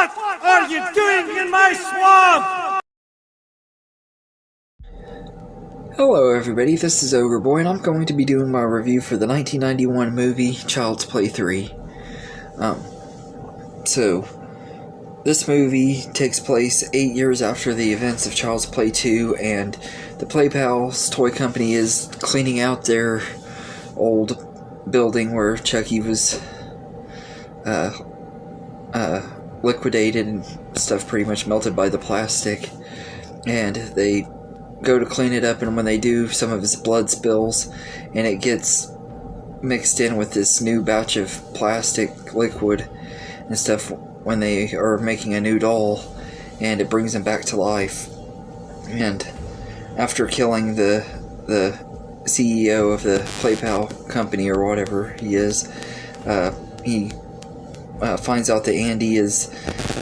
What are you doing in my swamp? Hello everybody, this is Ogreboy, and I'm going to be doing my review for the 1991 movie Child's Play 3. So, this movie takes place 8 years after the events of Child's Play 2, and the Play Pals toy company is cleaning out their old building where Chucky was liquidated and stuff pretty much melted by the plastic, and they go to clean it up, and when they do, some of his blood spills and it gets mixed in with this new batch of plastic liquid and stuff when they are making a new doll, and it brings him back to life. And after killing the CEO of the PlayPal company or whatever he is, he finds out that Andy is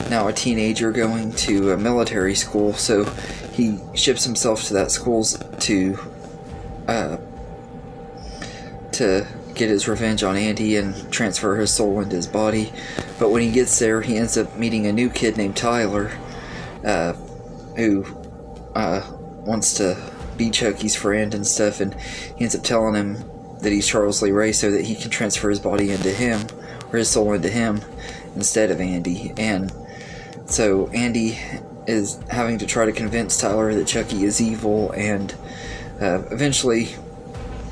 now a teenager going to a military school, so he ships himself to that school to get his revenge on Andy and transfer his soul into his body. But when he gets there, he ends up meeting a new kid named Tyler, who wants to be Chucky's friend and stuff, and he ends up telling him that he's Charles Lee Ray so that he can transfer his body into him, or his soul into him, instead of Andy. And so Andy is having to try to convince Tyler that Chucky is evil, and eventually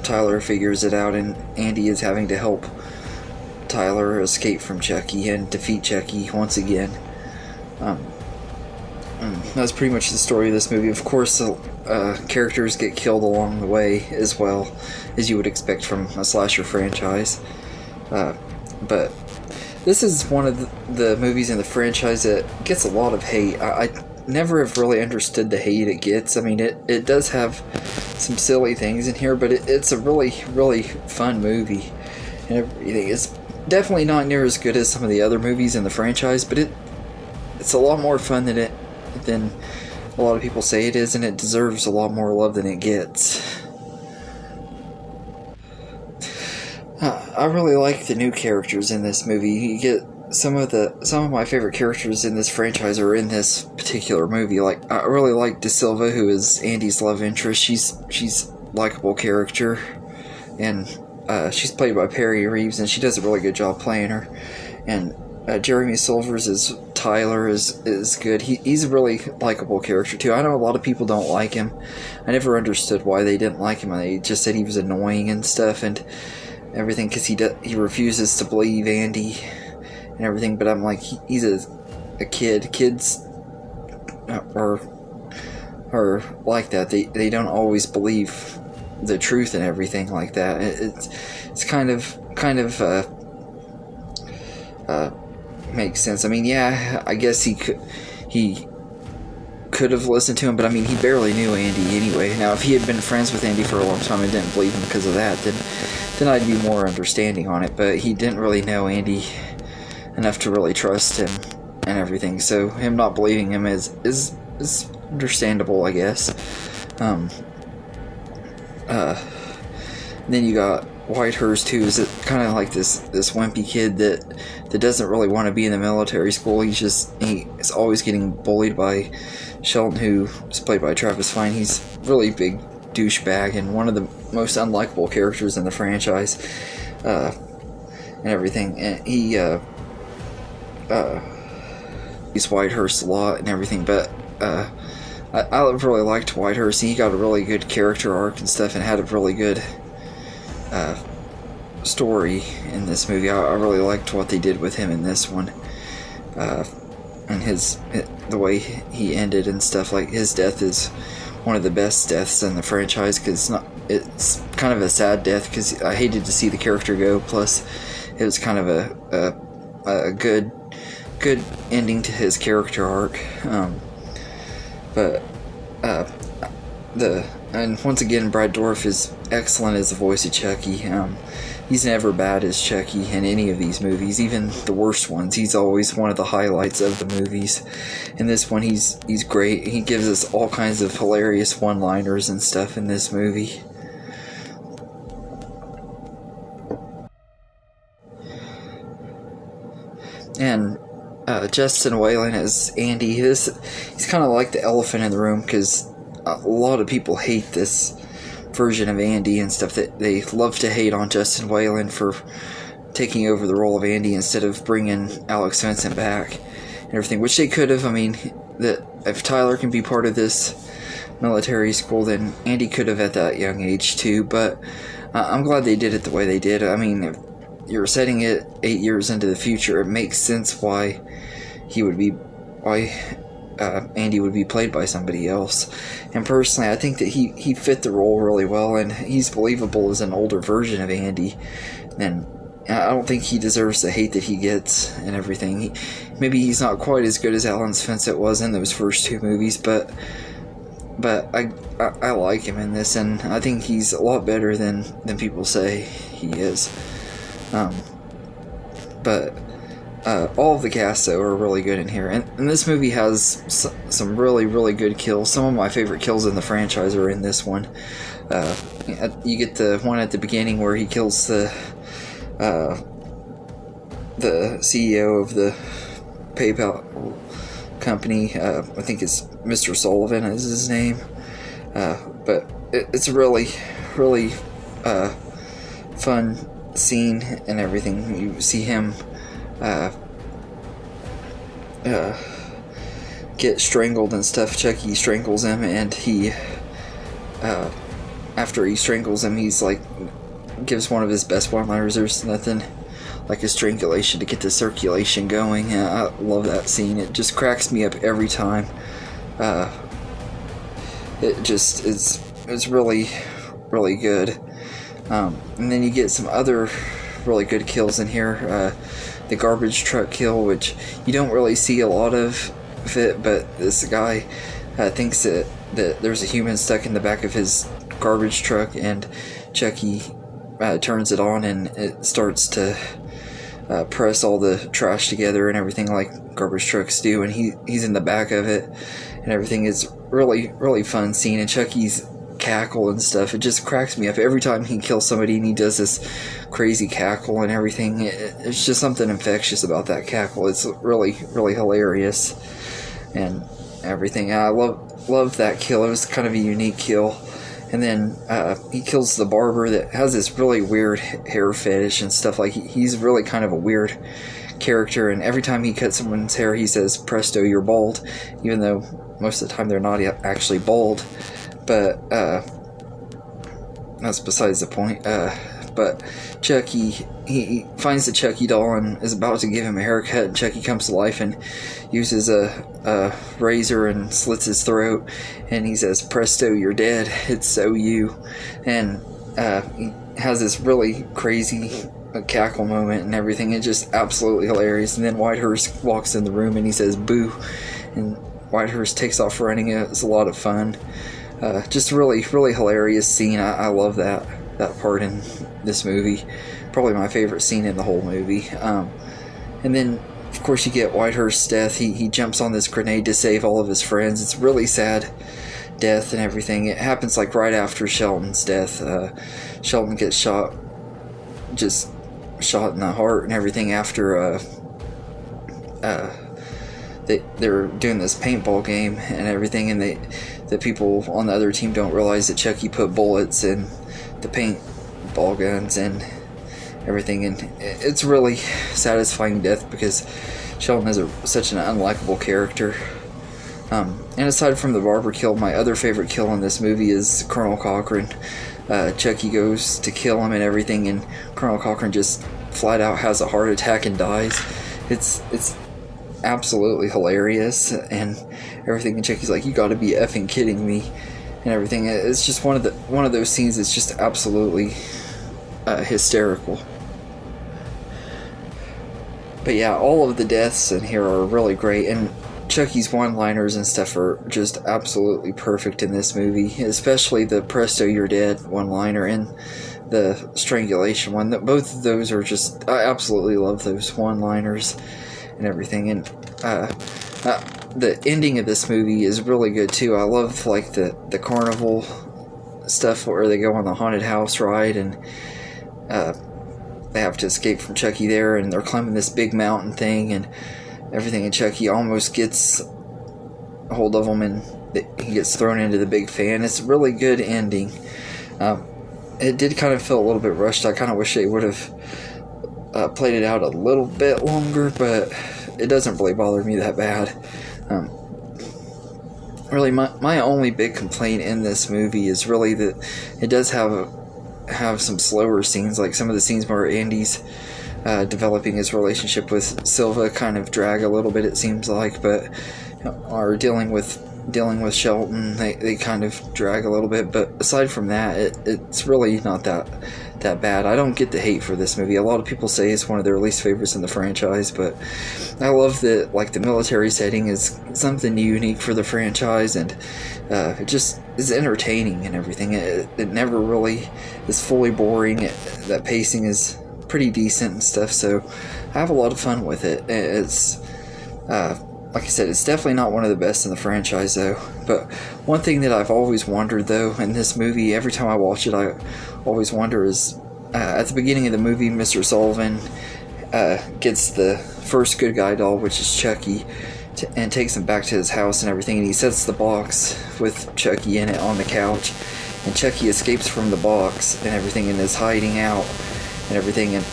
Tyler figures it out, and Andy is having to help Tyler escape from Chucky and defeat Chucky once again. That's pretty much the story of this movie. Of course, the characters get killed along the way, as well as you would expect from a slasher franchise. But this is one of the movies in the franchise that gets a lot of hate. I never have really understood the hate it gets. I mean, it does have some silly things in here, but it's a really, really fun movie and everything. It's definitely not near as good as some of the other movies in the franchise, but it's a lot more fun than a lot of people say it is, and it deserves a lot more love than it gets. I really like the new characters in this movie. You get some of my favorite characters in this franchise are in this particular movie. Like, I really like De Silva, who is Andy's love interest. She's a likable character, and she's played by Perry Reeves, and she does a really good job playing her. And Jeremy Silvers as Tyler is good. He's a really likable character too. I know a lot of people don't like him. I never understood why they didn't like him. They just said he was annoying and stuff and everything, because he refuses to believe Andy and everything. But I'm like, he's a kid. Kids are like that. They don't always believe the truth and everything like that. It's kind of makes sense. I mean, yeah, I guess he could have listened to him, but I mean, he barely knew Andy anyway. Now, if he had been friends with Andy for a long time and didn't believe him because of that, then I'd be more understanding on it. But he didn't really know Andy enough to really trust him and everything, so him not believing him is understandable, I guess. Then you got Whitehurst, who is kind of like this wimpy kid that doesn't really want to be in the military school. He's always getting bullied by Shelton, who is played by Travis Fiennes. He's a really big douchebag and one of the most unlikable characters in the franchise, and everything. And he's Whitehurst a lot and everything, but I really liked Whitehurst. He got a really good character arc and stuff, and had a really good story in this movie. I really liked what they did with him in this one, and the way he ended and stuff. Like, his death is one of the best deaths in the franchise, because it's kind of a sad death, because I hated to see the character go. Plus, it was kind of a good ending to his character arc. And once again, Brad Dourif is excellent as the voice of Chucky. He's never bad as Chucky in any of these movies, even the worst ones. He's always one of the highlights of the movies. In this one, he's great. He gives us all kinds of hilarious one-liners and stuff in this movie. And Justin Whalen as Andy. He's kind of like the elephant in the room, because a lot of people hate this version of Andy and stuff. That they love to hate on Justin Whalen for taking over the role of Andy instead of bringing Alex Vincent back and everything, which they could have. I mean, that if Tyler can be part of this military school, then Andy could have at that young age too. But I'm glad they did it the way they did. I mean, if you're setting it 8 years into the future, it makes sense why Andy would be played by somebody else. And personally, I think that he fit the role really well, and he's believable as an older version of Andy. And I don't think he deserves the hate that he gets and everything. Maybe he's not quite as good as Alan Vincent was in those first two movies, but I like him in this, and I think he's a lot better than people say he is. But all of the cast, though, are really good in here. And this movie has some really, really good kills. Some of my favorite kills in the franchise are in this one. You get the one at the beginning where he kills the CEO of the PayPal company. I think it's Mr. Sullivan is his name. But it's a really, really fun scene and everything. You see him get strangled and stuff. Chucky strangles him, and he after he strangles him, he's like gives one of his best one-liners. There's nothing like a strangulation to get the circulation going. I love that scene. It just cracks me up every time. It just it's really, really good. And then you get some other really good kills in here. The garbage truck kill, which you don't really see a lot of it, but this guy thinks that there's a human stuck in the back of his garbage truck, and Chucky turns it on, and it starts to press all the trash together and everything like garbage trucks do, and he's in the back of it, and everything is really, really fun scene. And Chucky's cackle and stuff, it just cracks me up every time he kills somebody, and he does this crazy cackle and everything. It's just something infectious about that cackle. It's really, really hilarious and everything. I love that kill. It was kind of a unique kill. And then he kills the barber that has this really weird hair fetish and stuff. Like, he's really kind of a weird character, and every time he cuts someone's hair, he says, "Presto, you're bald," even though most of the time they're not actually bald. But that's besides the point. But Chucky, he finds the Chucky doll and is about to give him a haircut, and Chucky comes to life and uses a razor and slits his throat, and he says, "Presto, you're dead, it's so you." And he has this really crazy cackle moment and everything. It's just absolutely hilarious. And then Whitehurst walks in the room and he says, "Boo," and Whitehurst takes off running. It's a lot of fun. Just really, really hilarious scene. I love that part in this movie. Probably my favorite scene in the whole movie. And then, of course, you get Whitehurst's death. He jumps on this grenade to save all of his friends. It's really sad death and everything. It happens like right after Shelton's death. Shelton gets shot in the heart and everything after they're doing this paintball game and everything, and the people on the other team don't realize that Chucky put bullets in the paintball guns and everything, and it's really satisfying death because Sheldon is such an unlikable character. And aside from the barber kill, my other favorite kill in this movie is Colonel Cochran. Chucky goes to kill him and everything, and Colonel Cochran just flat out has a heart attack and dies. It's absolutely hilarious and everything, and Chucky's like, "You gotta be effing kidding me," and everything. It's just one of those scenes that's just absolutely hysterical. But yeah, all of the deaths in here are really great, and Chucky's one-liners and stuff are just absolutely perfect in this movie, especially the "Presto, you're dead" one-liner and the strangulation one. Both of those are just, I absolutely love those one-liners and everything. And the ending of this movie is really good too. I love like the carnival stuff where they go on the haunted house ride, and they have to escape from Chucky there, and they're climbing this big mountain thing, and everything, and Chucky almost gets a hold of him, and he gets thrown into the big fan. It's a really good ending. It did kind of feel a little bit rushed. I kind of wish they would have played it out a little bit longer, but it doesn't really bother me that bad. Really, my only big complaint in this movie is really that it does have some slower scenes, like some of the scenes where Andy's developing his relationship with Silva kind of drag a little bit, it seems like, but are dealing with Shelton, they kind of drag a little bit. But aside from that, it's really not that bad. I don't get the hate for this movie. A lot of people say it's one of their least favorites in the franchise, but I love that, like, the military setting is something unique for the franchise, and it just is entertaining and everything. It never really is fully boring. That pacing is pretty decent and stuff, so I have a lot of fun with it. It's like I said, it's definitely not one of the best in the franchise, though. But one thing that I've always wondered, though, in this movie, every time I watch it, I always wonder is, at the beginning of the movie, Mr. Sullivan gets the first good guy doll, which is Chucky, and takes him back to his house and everything, and he sets the box with Chucky in it on the couch, and Chucky escapes from the box and everything, and is hiding out and everything, and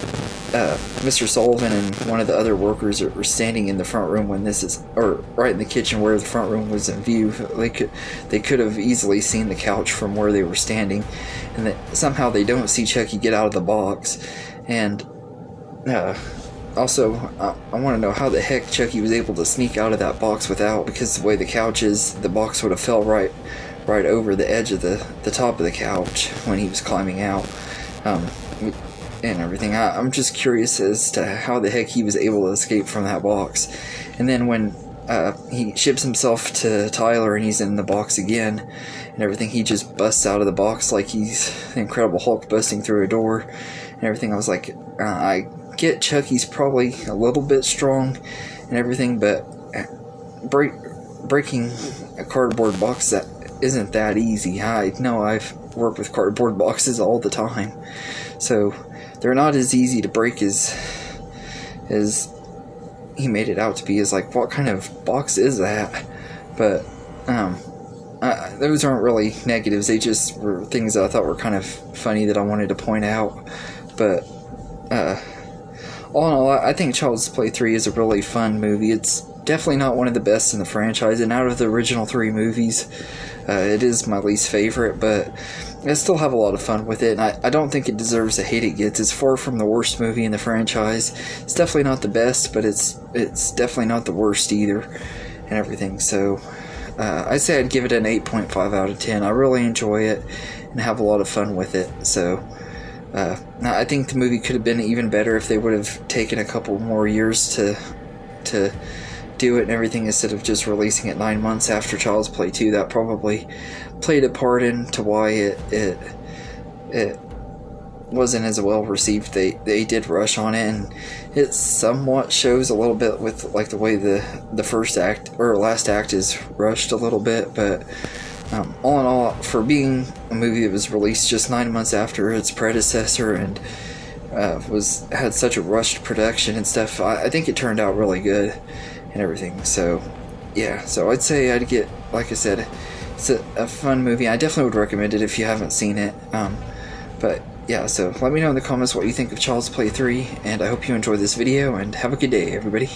Mr. Sullivan and one of the other workers are standing in the front room when this is, or right in the kitchen where the front room was in view. They could have easily seen the couch from where they were standing, and somehow they don't see Chucky get out of the box. And also, I want to know how the heck Chucky was able to sneak out of that box without, because the way the couch is, the box would have fell right over the edge of the top of the couch when he was climbing out. And everything. I'm just curious as to how the heck he was able to escape from that box. And then when he ships himself to Tyler and he's in the box again and everything, he just busts out of the box like he's the Incredible Hulk busting through a door and everything. I was like, I get Chucky's probably a little bit strong and everything, but breaking a cardboard box, that isn't that easy. I know, I've worked with cardboard boxes all the time, so they're not as easy to break as he made it out to be. Is like, what kind of box is that? But those aren't really negatives. They just were things that I thought were kind of funny that I wanted to point out. But all in all, I think Child's Play 3 is a really fun movie. It's definitely not one of the best in the franchise, and out of the original 3 movies, it is my least favorite, but I still have a lot of fun with it, and I don't think it deserves the hate it gets. It's far from the worst movie in the franchise. It's definitely not the best, but it's definitely not the worst either, and everything. So I'd say I'd give it an 8.5 out of 10. I really enjoy it and have a lot of fun with it. So I think the movie could have been even better if they would have taken a couple more years to do it and everything, instead of just releasing it 9 months after Child's Play 2. That probably played a part into why it wasn't as well received. They did rush on it, and it somewhat shows a little bit with, like, the way the first act or last act is rushed a little bit. But all in all, for being a movie that was released just 9 months after its predecessor and had such a rushed production and stuff, I think it turned out really good and everything. So yeah, so I'd say I'd get, like I said, it's a fun movie. I definitely would recommend it if you haven't seen it. But yeah, so let me know in the comments what you think of Child's Play 3, and I hope you enjoyed this video, and have a good day, everybody.